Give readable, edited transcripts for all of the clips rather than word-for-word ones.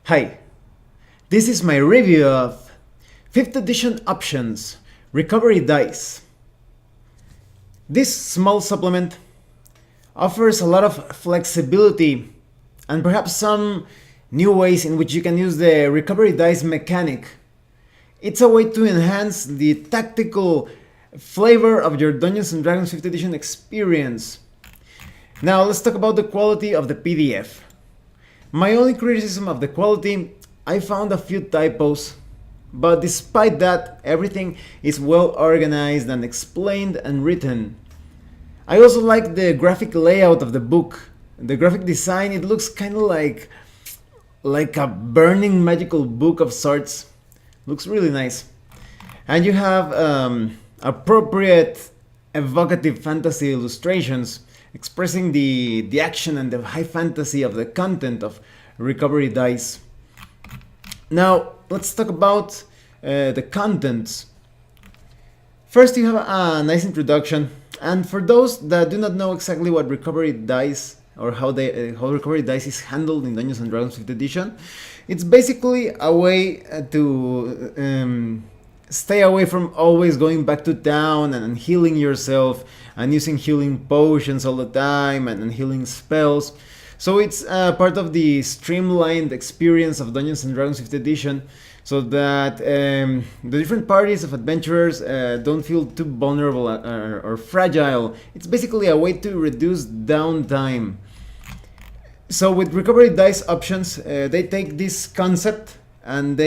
Hi, this is my review of 5th edition options recovery dice. This small supplement offers a lot of flexibility and perhaps some new ways in which you can use the recovery dice mechanic. It's a way to enhance the tactical flavor of your Dungeons and Dragons 5th edition experience. Now let's talk about the quality of the PDF. My only criticism of the quality, I found a few typos, but despite that, everything is well organized and explained and written. I also like the graphic layout of the book. The graphic design, it looks kind of like a burning magical book of sorts. Looks really nice. And you have appropriate evocative fantasy illustrations expressing the action and the high fantasy of the content of recovery dice. Now let's talk about the contents. First, you have a nice introduction, and for those that do not know exactly what recovery dice or how recovery dice is handled in Dungeons and Dragons 5th edition, it's basically a way to stay away from always going back to town and healing yourself and using healing potions all the time and healing spells. So it's part of the streamlined experience of Dungeons and Dragons 5th edition, so that the different parties of adventurers don't feel too vulnerable or fragile. It's basically a way to reduce downtime. So with recovery dice options, they take this concept and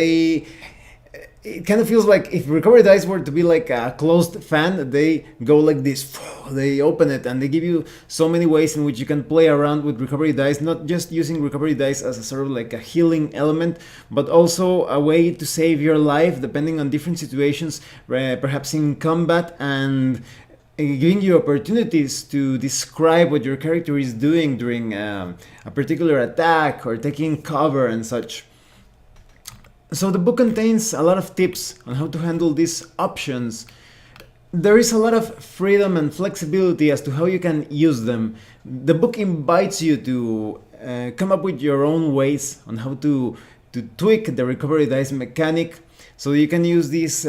it kind of feels like if recovery dice were to be like a closed fan, they go like this, they open it and they give you so many ways in which you can play around with recovery dice, not just using recovery dice as a sort of like a healing element, but also a way to save your life depending on different situations, perhaps in combat, and giving you opportunities to describe what your character is doing during a particular attack or taking cover and such. So the book contains a lot of tips on how to handle these options. There is a lot of freedom and flexibility as to how you can use them. The book invites you to come up with your own ways on how to tweak the recovery dice mechanic, so you can use these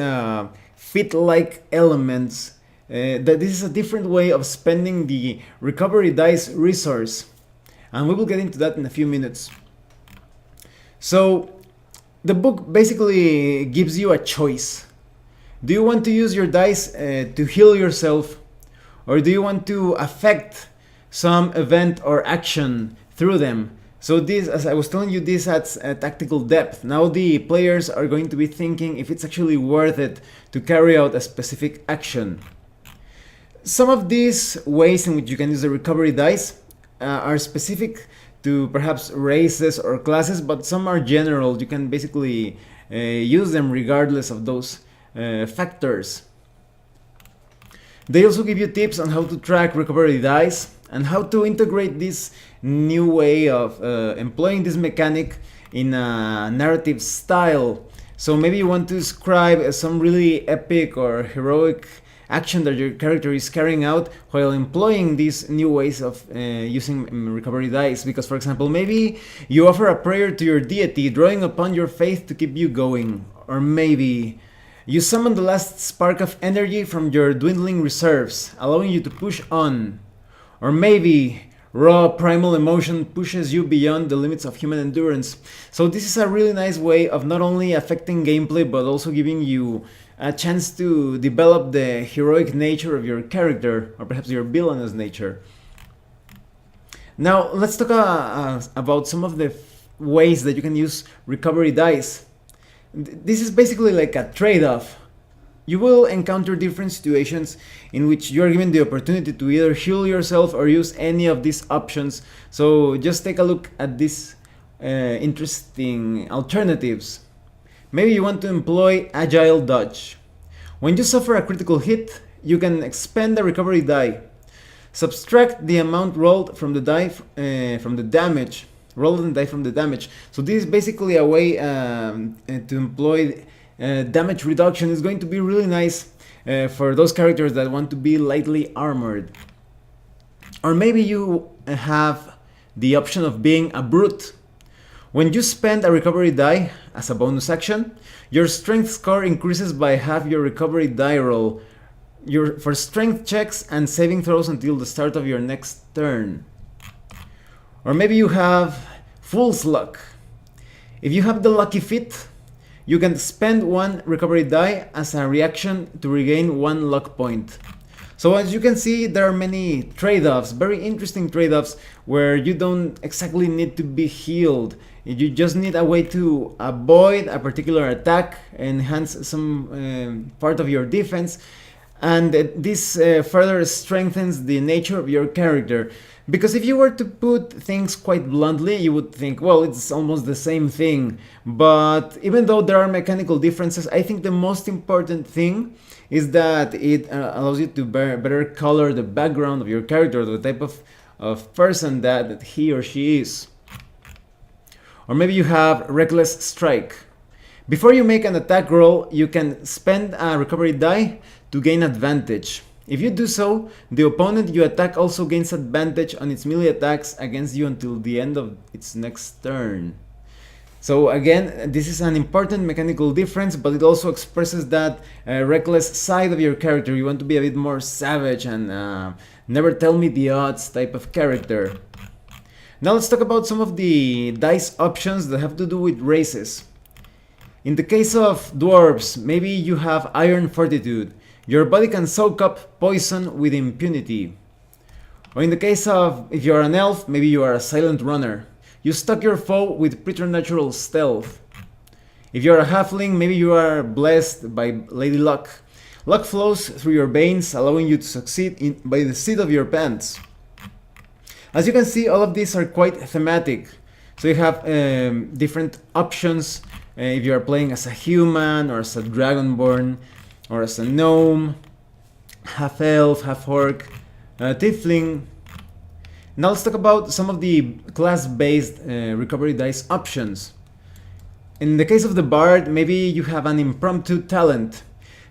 fit-like elements. That this is a different way of spending the recovery dice resource, and we will get into that in a few minutes. So the book basically gives you a choice. Do you want to use your dice to heal yourself, or do you want to affect some event or action through them? So this, as I was telling you, this adds tactical depth. Now the players are going to be thinking if it's actually worth it to carry out a specific action. Some of these ways in which you can use the recovery dice are specific to perhaps races or classes, but some are general. You can basically use them regardless of those factors. They also give you tips on how to track recovery dice and how to integrate this new way of employing this mechanic in a narrative style. So maybe you want to describe some really epic or heroic action that your character is carrying out while employing these new ways of using recovery dice. Because, for example, maybe you offer a prayer to your deity, drawing upon your faith to keep you going. Or maybe you summon the last spark of energy from your dwindling reserves, allowing you to push on. Or maybe raw primal emotion pushes you beyond the limits of human endurance. So this is a really nice way of not only affecting gameplay, but also giving you a chance to develop the heroic nature of your character, or perhaps your villainous nature. Now let's talk about some of the ways that you can use recovery dice. This is basically like a trade-off. You will encounter different situations in which you are given the opportunity to either heal yourself or use any of these options. So just take a look at these interesting alternatives. Maybe you want to employ Agile Dodge. When you suffer a critical hit, you can expend a recovery die. Subtract the amount rolled from the die from the damage. Roll and die from the damage. So this is basically a way to employ damage reduction. Is going to be really nice for those characters that want to be lightly armored. Or maybe you have the option of being a brute. When you spend a recovery die as a bonus action, your strength score increases by half your recovery die roll for strength checks and saving throws until the start of your next turn. Or maybe you have Fool's Luck. If you have the lucky fit, you can spend one recovery die as a reaction to regain one luck point. So as you can see, there are many trade-offs, very interesting trade-offs, where you don't exactly need to be healed. You just need a way to avoid a particular attack, enhance some part of your defense, and this further strengthens the nature of your character. Because if you were to put things quite bluntly, you would think, well, it's almost the same thing. But even though there are mechanical differences, I think the most important thing is that it allows you to better color the background of your character, the type of person that he or she is. Or maybe you have Reckless Strike. Before you make an attack roll, you can spend a recovery die to gain advantage. If you do so, the opponent you attack also gains advantage on its melee attacks against you until the end of its next turn. So again, this is an important mechanical difference, but it also expresses that reckless side of your character. You want to be a bit more savage and never tell me the odds type of character. Now let's talk about some of the dice options that have to do with races. In the case of dwarves, maybe you have Iron Fortitude. Your body can soak up poison with impunity. Or in the case of, if you are an elf, maybe you are a Silent Runner. You stalk your foe with preternatural stealth. If you are a halfling, maybe you are blessed by Lady Luck. Luck flows through your veins, allowing you to succeed by the seat of your pants. As you can see, all of these are quite thematic. So you have different options if you are playing as a human or as a dragonborn, or as a gnome, half elf, half orc, tiefling. Now let's talk about some of the class-based recovery dice options. In the case of the bard, maybe you have an impromptu talent.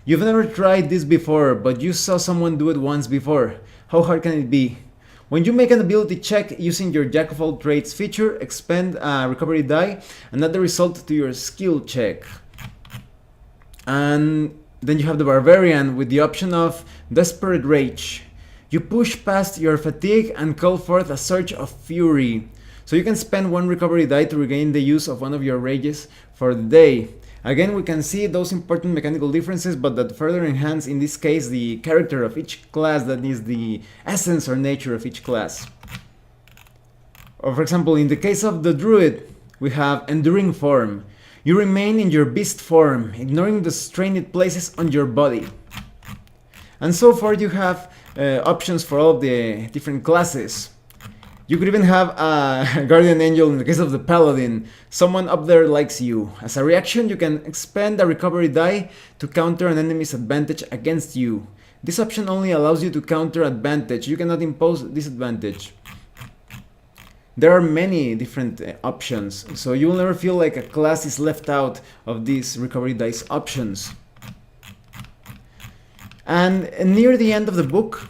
You've never tried this before, but you saw someone do it once before. How hard can it be? When you make an ability check using your Jack of all trades feature, expend a recovery die and add the result to your skill check. And then you have the Barbarian with the option of Desperate Rage. You push past your fatigue and call forth a surge of fury. So you can spend one recovery die to regain the use of one of your rages for the day. Again, we can see those important mechanical differences, but that further enhance, in this case, the character of each class, that is the essence or nature of each class. Or for example, in the case of the Druid, we have Enduring Form. You remain in your beast form, ignoring the strain it places on your body. And so far you have options for all of the different classes. You could even have a Guardian Angel in the case of the Paladin. Someone up there likes you. As a reaction, you can expend a recovery die to counter an enemy's advantage against you. This option only allows you to counter advantage. You cannot impose disadvantage. There are many different options, so you will never feel like a class is left out of these recovery dice options. And near the end of the book,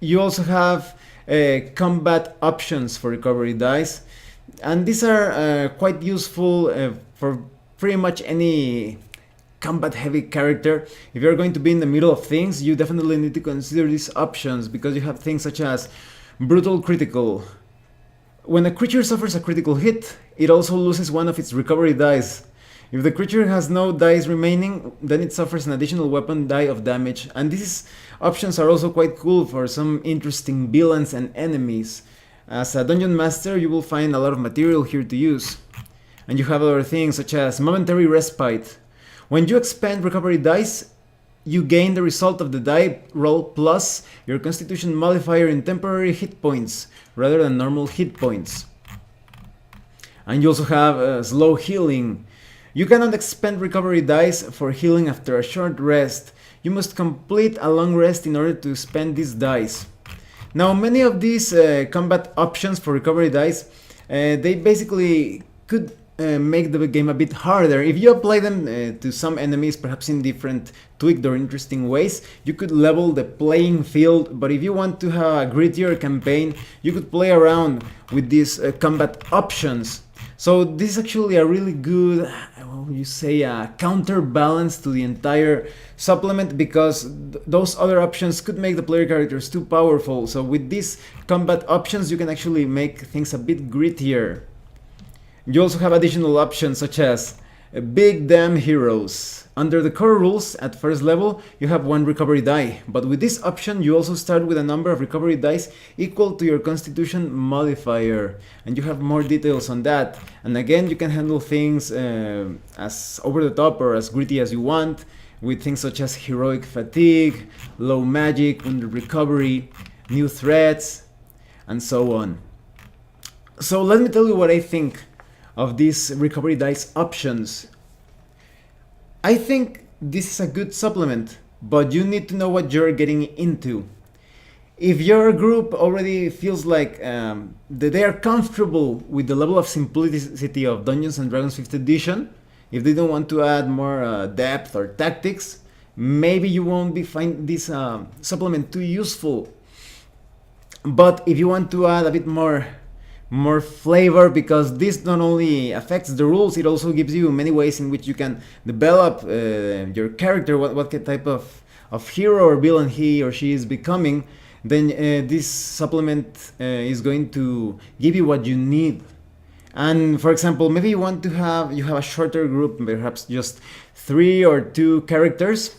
you also have combat options for recovery dice, and these are quite useful for pretty much any combat heavy character. If you're going to be in the middle of things, you definitely need to consider these options, because you have things such as Brutal Critical. When a creature suffers a critical hit, it also loses one of its recovery dice. If the creature has no dice remaining, then it suffers an additional weapon die of damage. And these options are also quite cool for some interesting villains and enemies. As a dungeon master, you will find a lot of material here to use. And you have other things such as Momentary Respite. When you expend recovery dice, you gain the result of the die roll plus your constitution modifier in temporary hit points rather than normal hit points. And you also have slow healing. You cannot expend recovery dice for healing after a short rest. You must complete a long rest in order to spend these dice. Now, many of these combat options for recovery dice, they basically could make the game a bit harder. If you apply them to some enemies, perhaps in different tweaked or interesting ways, you could level the playing field. But if you want to have a grittier campaign, you could play around with these combat options. So this is actually a really good, what would you say, a counterbalance to the entire supplement, because those other options could make the player characters too powerful. So with these combat options, you can actually make things a bit grittier. You also have additional options such as big damn heroes. Under the core rules, at first level, you have 1 recovery die, but with this option you also start with a number of recovery dice equal to your constitution modifier, and you have more details on that. And again, you can handle things as over the top or as gritty as you want, with things such as heroic fatigue, low magic, wounded recovery, new threats, and so on. So let me tell you what I think of these recovery dice options. I think this is a good supplement, but you need to know what you're getting into. If your group already feels like that they are comfortable with the level of simplicity of Dungeons and Dragons 5th edition, if they don't want to add more depth or tactics, maybe you won't find this supplement too useful. But if you want to add a bit more flavor, because this not only affects the rules, it also gives you many ways in which you can develop your character, what type of hero or villain he or she is becoming, then this supplement is going to give you what you need. And for example, maybe you have a shorter group, perhaps just 3 or 2 characters.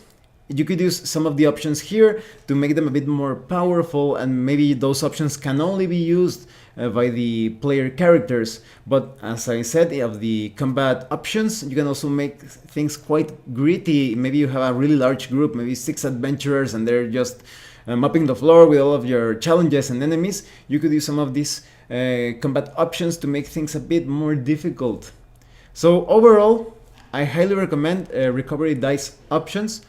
You could use some of the options here to make them a bit more powerful, and maybe those options can only be used by the player characters. But as I said, of the combat options, you can also make things quite gritty. Maybe you have a really large group, maybe 6 adventurers, and they're just mopping the floor with all of your challenges and enemies. You could use some of these combat options to make things a bit more difficult. So overall, I highly recommend recovery dice options.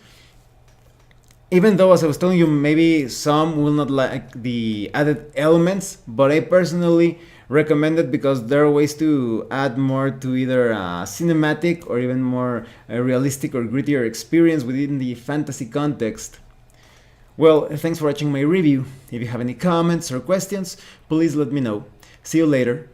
Even though, as I was telling you, maybe some will not like the added elements, but I personally recommend it because there are ways to add more to either a cinematic or even more realistic or grittier experience within the fantasy context. Well, thanks for watching my review. If you have any comments or questions, please let me know. See you later.